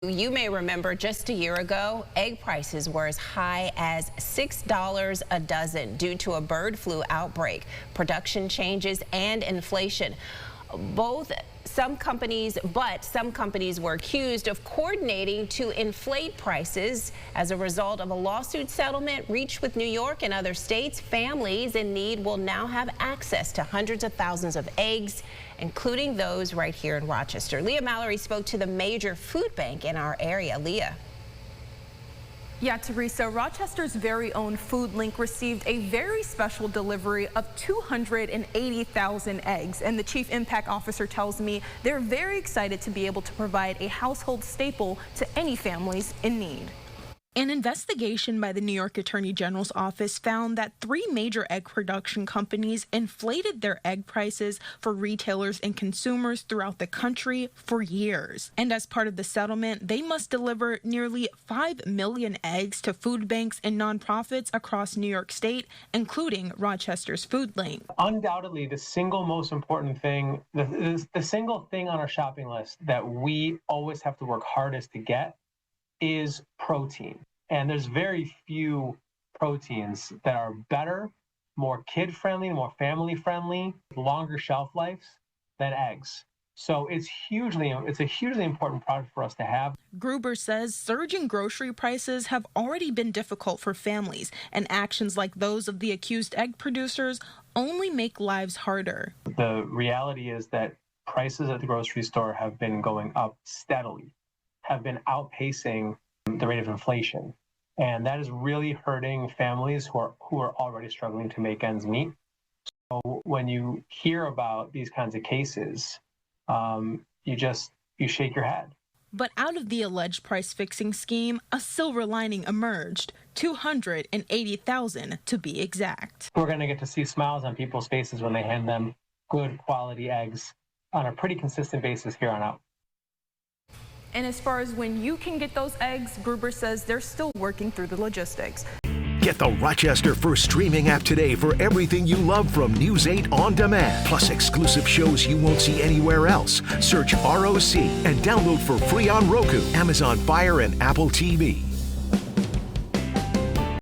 You may remember just a year ago, egg prices were as high as $6 a dozen due to a bird flu outbreak, production changes, and inflation. Some companies were accused of coordinating to inflate prices. As a result of a lawsuit settlement reached with New York and other states, families in need will now have access to hundreds of thousands of eggs, including those right here in Rochester. Leah Mallory spoke to the major food bank in our area. Leah. Yeah, Teresa, Rochester's very own Food Link received a very special delivery of 280,000 eggs. And the Chief Impact Officer tells me they're very excited to be able to provide a household staple to any families in need. An investigation by the New York Attorney General's office found that 3 major egg production companies inflated their egg prices for retailers and consumers throughout the country for years. And as part of the settlement, they must deliver nearly 5 million eggs to food banks and nonprofits across New York State, including Rochester's Food Link. Undoubtedly, the single most important thing, the single thing on our shopping list that we always have to work hardest to get is protein. And there's very few proteins that are better, more kid-friendly, more family-friendly, longer shelf lives than eggs. So it's a hugely important product for us to have. Gruber says surging grocery prices have already been difficult for families, and actions like those of the accused egg producers only make lives harder. The reality is that prices at the grocery store have been going up steadily, have been outpacing the rate of inflation. And that is really hurting families who are already struggling to make ends meet. So when you hear about these kinds of cases, you shake your head. But out of the alleged price fixing scheme, a silver lining emerged, 280,000 to be exact. We're going to get to see smiles on people's faces when they hand them good quality eggs on a pretty consistent basis here on out. And as far as when you can get those eggs, Gruber says they're still working through the logistics. Get the Rochester First streaming app today for everything you love from News 8 on demand, plus exclusive shows you won't see anywhere else. Search ROC and download for free on Roku, Amazon Fire, and Apple TV.